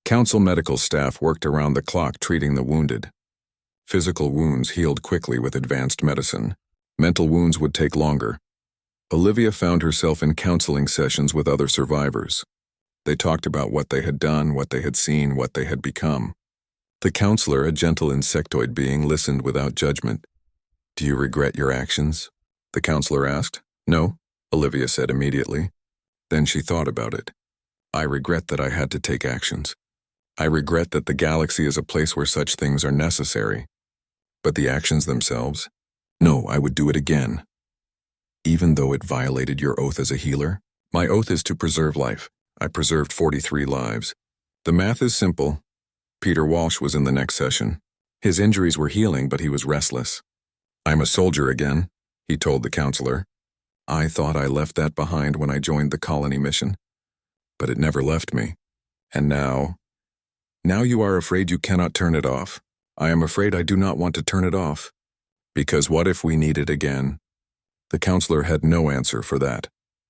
Council medical staff worked around the clock treating the wounded. Physical wounds healed quickly with advanced medicine. Mental wounds would take longer. Olivia found herself in counseling sessions with other survivors. They talked about what they had done, what they had seen, what they had become. The counselor, a gentle insectoid being, listened without judgment. "Do you regret your actions?" the counselor asked. "No," Olivia said immediately. Then she thought about it. "I regret that I had to take actions. I regret that the galaxy is a place where such things are necessary. But the actions themselves? No, I would do it again. Even though it violated your oath as a healer? My oath is to preserve life. I preserved 43 lives. The math is simple." Peter Walsh was in the next session. His injuries were healing, but he was restless. "I'm a soldier again," he told the counselor. "I thought I left that behind when I joined the colony mission. But it never left me. And now you are afraid you cannot turn it off. I am afraid I do not want to turn it off. Because what if we need it again?" The counselor had no answer for that.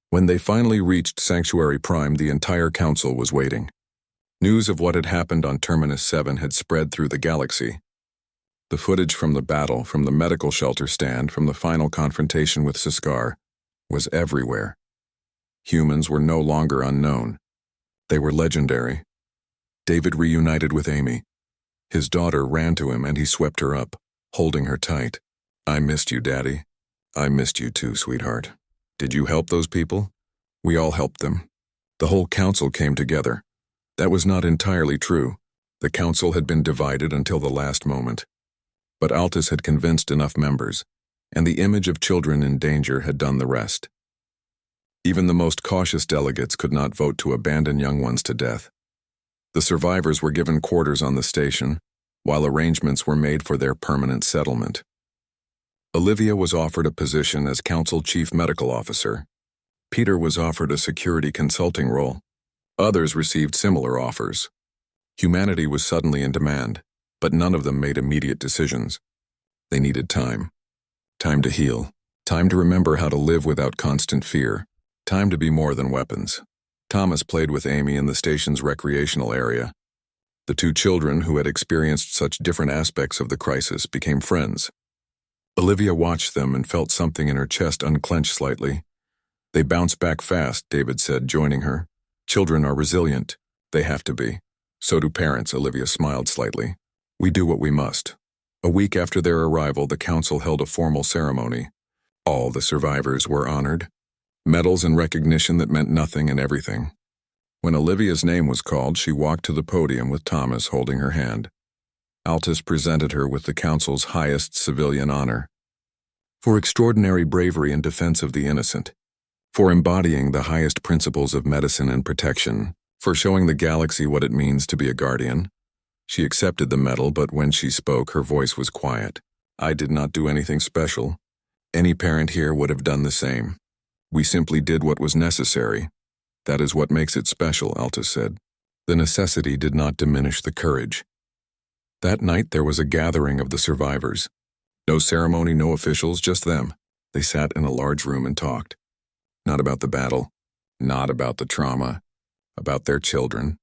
When they finally reached Sanctuary Prime, the entire council was waiting. News of what had happened on Terminus 7 had spread through the galaxy. The footage from the battle, from the medical shelter stand, from the final confrontation with Siskar, was everywhere. Humans were no longer unknown. They were legendary. David reunited with Amy. His daughter ran to him and he swept her up, holding her tight. "I missed you, Daddy." "I missed you too, sweetheart." "Did you help those people?" "We all helped them." The whole council came together. That was not entirely true. The council had been divided until the last moment. But Altus had convinced enough members, and the image of children in danger had done the rest. Even the most cautious delegates could not vote to abandon young ones to death. The survivors were given quarters on the station, while arrangements were made for their permanent settlement. Olivia was offered a position as Council Chief Medical Officer. Peter was offered a security consulting role. Others received similar offers. Humanity was suddenly in demand, but none of them made immediate decisions. They needed time. Time to heal. Time to remember how to live without constant fear. Time to be more than weapons. Thomas played with Amy in the station's recreational area. The two children who had experienced such different aspects of the crisis became friends. Olivia watched them and felt something in her chest unclench slightly. "They bounce back fast," David said, joining her. "Children are resilient. They have to be. So do parents," Olivia smiled slightly. "We do what we must." A week after their arrival, the council held a formal ceremony. All the survivors were honored. Medals and recognition that meant nothing and everything. When Olivia's name was called, she walked to the podium with Thomas holding her hand. Altus presented her with the council's highest civilian honor. For extraordinary bravery in defense of the innocent. For embodying the highest principles of medicine and protection. For showing the galaxy what it means to be a guardian. She accepted the medal, but when she spoke, her voice was quiet. "I did not do anything special. Any parent here would have done the same. We simply did what was necessary. That is what makes it special," Altus said. The necessity did not diminish the courage. That night there was a gathering of the survivors. No ceremony, no officials, just them. They sat in a large room and talked. Not about the battle, not about the trauma, about their children,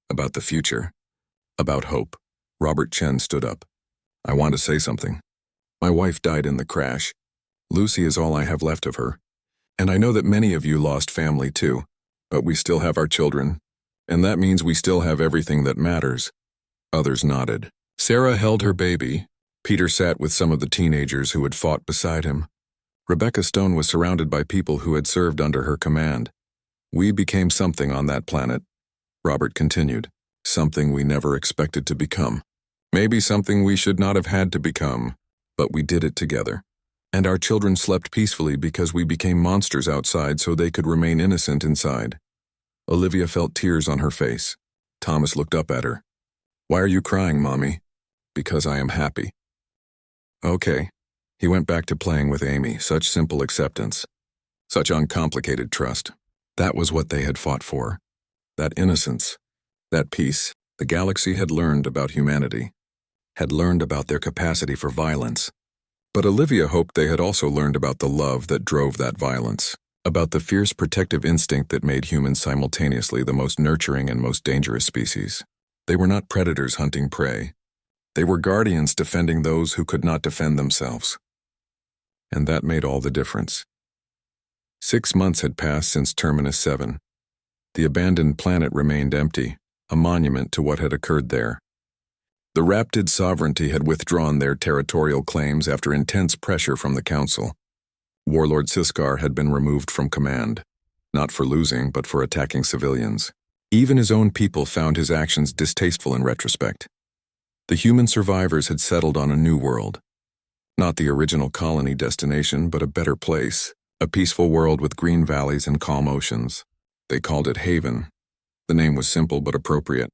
about the future, about hope. Robert Chen stood up. "I want to say something. My wife died in the crash. Lucy is all I have left of her. And I know that many of you lost family too, but we still have our children, and that means we still have everything that matters." Others nodded. Sarah held her baby. Peter sat with some of the teenagers who had fought beside him. Rebecca Stone was surrounded by people who had served under her command. "We became something on that planet," Robert continued. something we never expected to become. Maybe something we should not have had to become, but we did it together. And our children slept peacefully because we became monsters outside so they could remain innocent inside. Olivia felt tears on her face. Thomas looked up at her. "Why are you crying, Mommy?" "Because I am happy." Okay. He went back to playing with Amy, such simple acceptance. Such uncomplicated trust. That was what they had fought for. That innocence. That peace. The galaxy had learned about humanity. Had learned about their capacity for violence. But Olivia hoped they had also learned about the love that drove that violence. About the fierce protective instinct that made humans simultaneously the most nurturing and most dangerous species. They were not predators hunting prey. They were guardians defending those who could not defend themselves. And that made all the difference. 6 months had passed since Terminus 7. The abandoned planet remained empty, a monument to what had occurred there. The Raptid sovereignty had withdrawn their territorial claims after intense pressure from the Council. Warlord Siskar had been removed from command, not for losing, but for attacking civilians. Even his own people found his actions distasteful in retrospect. The human survivors had settled on a new world. Not the original colony destination, but a better place, a peaceful world with green valleys and calm oceans. They called it Haven. The name was simple but appropriate.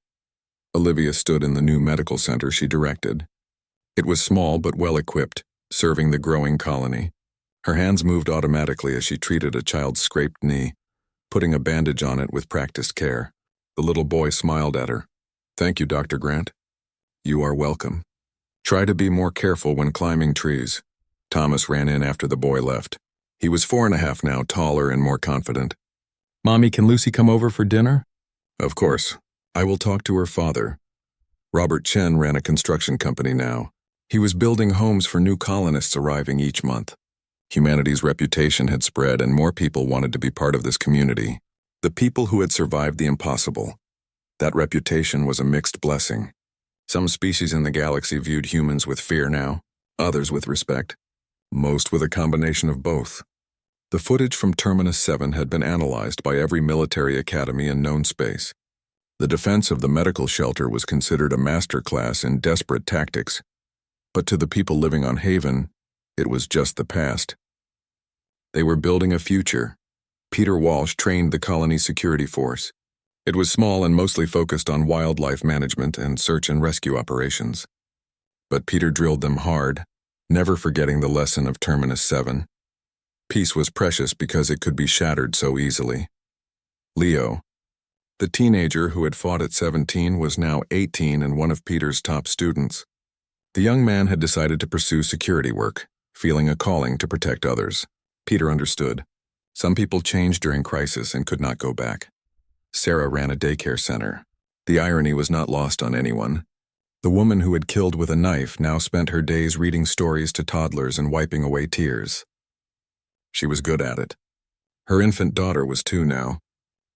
Olivia stood in the new medical center she directed. It was small but well-equipped, serving the growing colony. Her hands moved automatically as she treated a child's scraped knee, putting a bandage on it with practiced care. The little boy smiled at her. "Thank you, Dr. Grant." "You are welcome. Try to be more careful when climbing trees." Thomas ran in after the boy left. He was 4.5 now, taller and more confident. "Mommy, can Lucy come over for dinner?" "Of course. I will talk to her father." Robert Chen ran a construction company now. He was building homes for new colonists arriving each month. Humanity's reputation had spread and more people wanted to be part of this community. The people who had survived the impossible. That reputation was a mixed blessing. Some species in the galaxy viewed humans with fear now, others with respect, most with a combination of both. The footage from Terminus 7 had been analyzed by every military academy in known space. The defense of the medical shelter was considered a masterclass in desperate tactics. But to the people living on Haven, it was just the past. They were building a future. Peter Walsh trained the colony's security force. It was small and mostly focused on wildlife management and search and rescue operations. But Peter drilled them hard, never forgetting the lesson of Terminus 7. Peace was precious because it could be shattered so easily. Leo, the teenager who had fought at 17, was now 18 and one of Peter's top students. The young man had decided to pursue security work, feeling a calling to protect others. Peter understood. Some people changed during crisis and could not go back. Sarah ran a daycare center. The irony was not lost on anyone. The woman who had killed with a knife now spent her days reading stories to toddlers and wiping away tears. She was good at it. Her infant daughter was 2 now,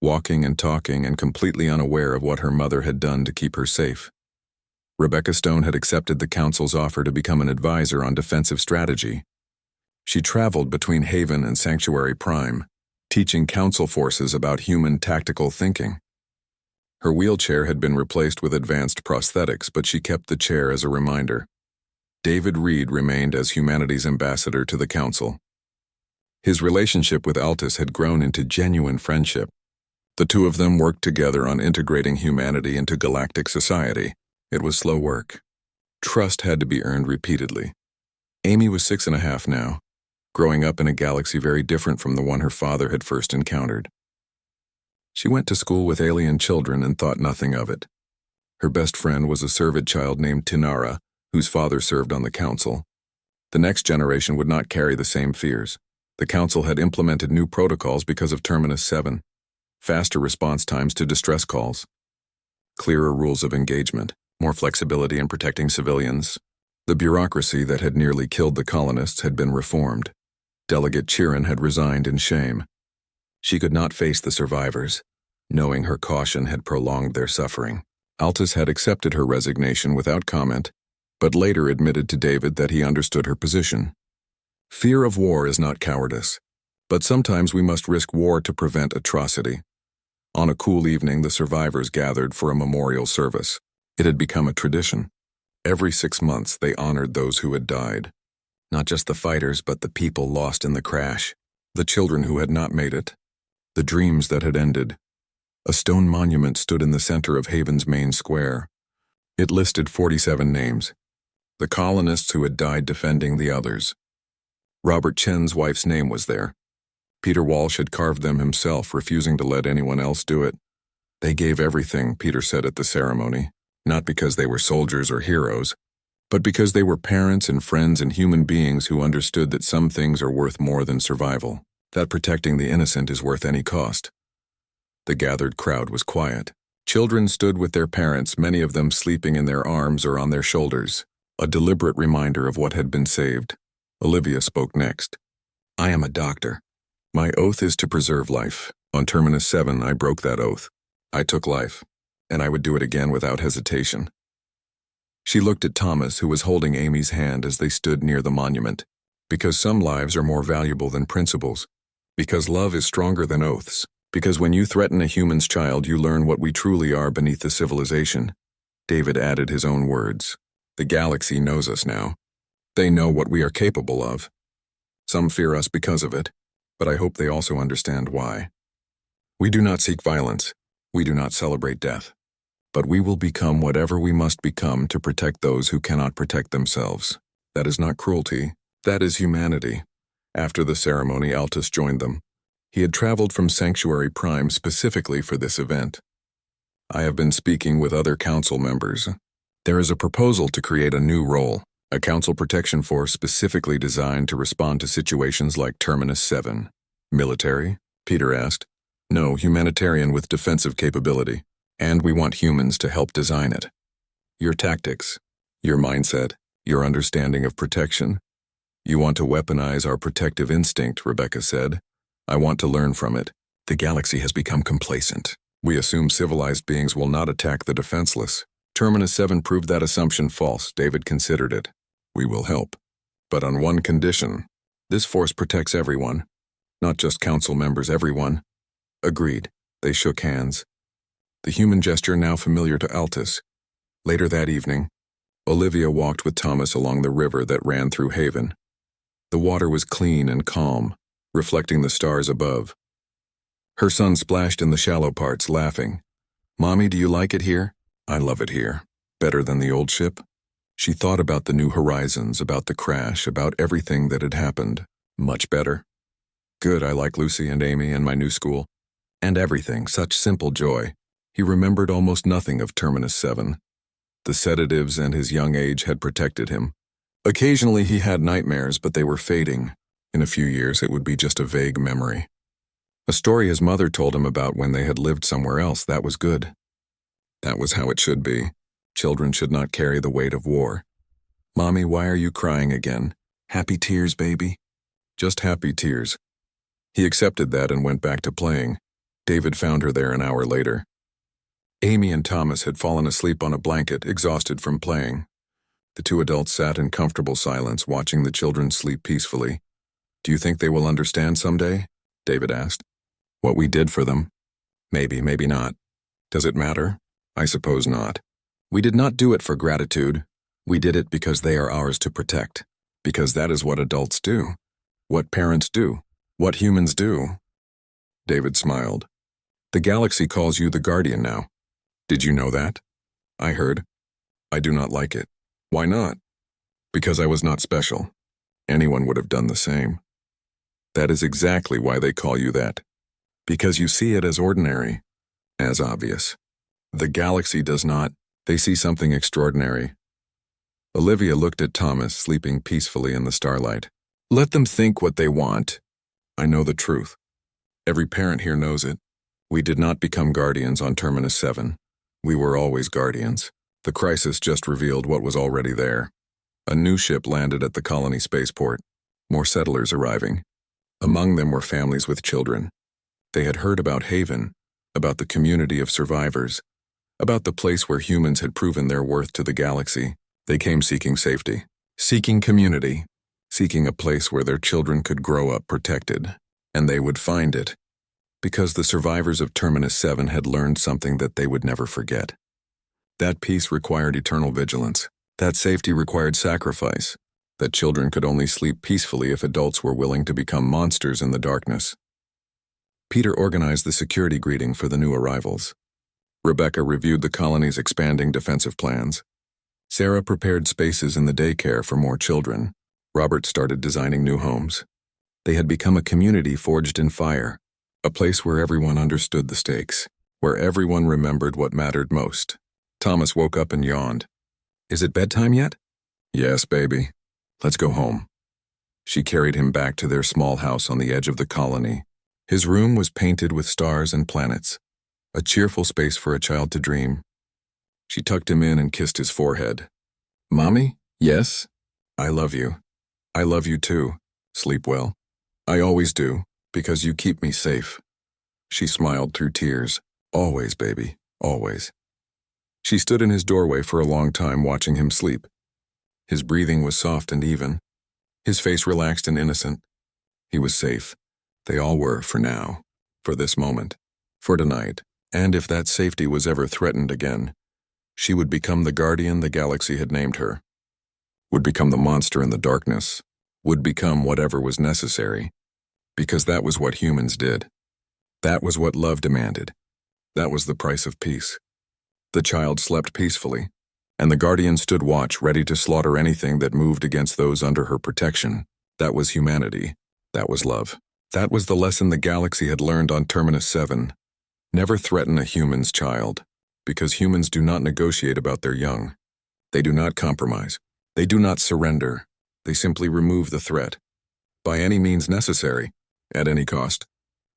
walking and talking and completely unaware of what her mother had done to keep her safe. Rebecca Stone had accepted the Council's offer to become an advisor on defensive strategy. She traveled between Haven and Sanctuary Prime, teaching Council forces about human tactical thinking. Her wheelchair had been replaced with advanced prosthetics, but she kept the chair as a reminder. David Reed remained as humanity's ambassador to the Council. His relationship with Altus had grown into genuine friendship. The two of them worked together on integrating humanity into galactic society. It was slow work. Trust had to be earned repeatedly. Amy was 6.5 now, growing up in a galaxy very different from the one her father had first encountered. She went to school with alien children and thought nothing of it. Her best friend was a servant child named Tinara, whose father served on the Council. The next generation would not carry the same fears. The Council had implemented new protocols because of Terminus 7, faster response times to distress calls, clearer rules of engagement, more flexibility in protecting civilians. The bureaucracy that had nearly killed the colonists had been reformed. Delegate Chiron had resigned in shame. She could not face the survivors, knowing her caution had prolonged their suffering. Altus had accepted her resignation without comment, but later admitted to David that he understood her position. Fear of war is not cowardice, but sometimes we must risk war to prevent atrocity. On a cool evening, the survivors gathered for a memorial service. It had become a tradition. Every 6 months, they honored those who had died. Not just the fighters, but the people lost in the crash. The children who had not made it. The dreams that had ended. A stone monument stood in the center of Haven's main square. It listed 47 names. The colonists who had died defending the others. Robert Chen's wife's name was there. Peter Walsh had carved them himself, refusing to let anyone else do it. They gave everything, Peter said at the ceremony, not because they were soldiers or heroes, but because they were parents and friends and human beings who understood that some things are worth more than survival, that protecting the innocent is worth any cost. The gathered crowd was quiet. Children stood with their parents, many of them sleeping in their arms or on their shoulders, a deliberate reminder of what had been saved. Olivia spoke next. I am a doctor. My oath is to preserve life. On Terminus 7, I broke that oath. I took life, and I would do it again without hesitation. She looked at Thomas, who was holding Amy's hand as they stood near the monument. Because some lives are more valuable than principles. Because love is stronger than oaths. Because when you threaten a human's child, you learn what we truly are beneath the civilization. David added his own words. The galaxy knows us now. They know what we are capable of. Some fear us because of it, but I hope they also understand why. We do not seek violence. We do not celebrate death. But we will become whatever we must become to protect those who cannot protect themselves. That is not cruelty. That is humanity. After the ceremony, Altus joined them. He had traveled from Sanctuary Prime specifically for this event. I have been speaking with other council members. There is a proposal to create a new role, a council protection force specifically designed to respond to situations like Terminus 7. Military? Peter asked. No, humanitarian with defensive capability. And we want humans to help design it. Your tactics, your mindset, your understanding of protection. You want to weaponize our protective instinct, Rebecca said. I want to learn from it. The galaxy has become complacent. We assume civilized beings will not attack the defenseless. Terminus 7 proved that assumption false. David considered it. We will help. But on one condition. This force protects everyone. Not just council members, everyone. Agreed. They shook hands. The human gesture now familiar to Altus. Later that evening, Olivia walked with Thomas along the river that ran through Haven. The water was clean and calm, reflecting the stars above. Her son splashed in the shallow parts, laughing. Mommy, do you like it here? I love it here. Better than the old ship? She thought about the new horizons, about the crash, about everything that had happened. Much better. Good, I like Lucy and Amy and my new school. And everything, such simple joy. He remembered almost nothing of Terminus 7. The sedatives and his young age had protected him. Occasionally he had nightmares, but they were fading. In a few years it would be just a vague memory. A story his mother told him about when they had lived somewhere else, that was good. That was how it should be. Children should not carry the weight of war. Mommy, why are you crying again? Happy tears, baby? Just happy tears. He accepted that and went back to playing. David found her there an hour later. Amy and Thomas had fallen asleep on a blanket, exhausted from playing. The two adults sat in comfortable silence, watching the children sleep peacefully. Do you think they will understand someday? David asked. What we did for them? Maybe, maybe not. Does it matter? I suppose not. We did not do it for gratitude. We did it because they are ours to protect. Because that is what adults do. What parents do. What humans do. David smiled. The galaxy calls you the Guardian now. Did you know that? I heard. I do not like it. Why not? Because I was not special. Anyone would have done the same. That is exactly why they call you that. Because you see it as ordinary, as obvious. The galaxy does not. They see something extraordinary. Olivia looked at Thomas, sleeping peacefully in the starlight. Let them think what they want. I know the truth. Every parent here knows it. We did not become guardians on Terminus 7. We were always guardians. The crisis just revealed what was already there. A new ship landed at the colony spaceport. More settlers arriving. Among them were families with children. They had heard about Haven, about the community of survivors, about the place where humans had proven their worth to the galaxy. They came seeking safety, seeking community, seeking a place where their children could grow up protected. And they would find it. Because the survivors of Terminus 7 had learned something that they would never forget. That peace required eternal vigilance. That safety required sacrifice. That children could only sleep peacefully if adults were willing to become monsters in the darkness. Peter organized the security greeting for the new arrivals. Rebecca reviewed the colony's expanding defensive plans. Sarah prepared spaces in the daycare for more children. Robert started designing new homes. They had become a community forged in fire, a place where everyone understood the stakes, where everyone remembered what mattered most. Thomas woke up and yawned. "Is it bedtime yet?" "Yes, baby. Let's go home." She carried him back to their small house on the edge of the colony. His room was painted with stars and planets, a cheerful space for a child to dream. She tucked him in and kissed his forehead. "Mommy? Yes? I love you. I love you too. Sleep well. I always do, because you keep me safe." She smiled through tears. "Always, baby, always." She stood in his doorway for a long time watching him sleep. His breathing was soft and even. His face relaxed and innocent. He was safe. They all were, for now. For this moment. For tonight. And if that safety was ever threatened again, she would become the guardian the galaxy had named her. Would become the monster in the darkness. Would become whatever was necessary. Because that was what humans did. That was what love demanded. That was the price of peace. The child slept peacefully, and the guardian stood watch, ready to slaughter anything that moved against those under her protection. That was humanity. That was love. That was the lesson the galaxy had learned on Terminus 7. Never threaten a human's child, because humans do not negotiate about their young. They do not compromise. They do not surrender. They simply remove the threat. By any means necessary, at any cost.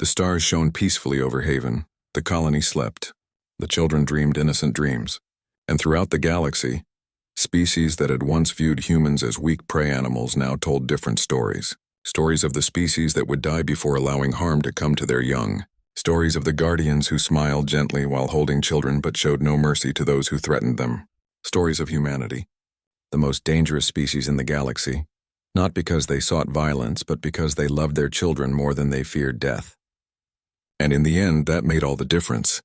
The stars shone peacefully over Haven. The colony slept. The children dreamed innocent dreams. And throughout the galaxy, species that had once viewed humans as weak prey animals now told different stories. Stories of the species that would die before allowing harm to come to their young. Stories of the guardians who smiled gently while holding children but showed no mercy to those who threatened them. Stories of humanity, the most dangerous species in the galaxy, not because they sought violence, but because they loved their children more than they feared death. And in the end, that made all the difference.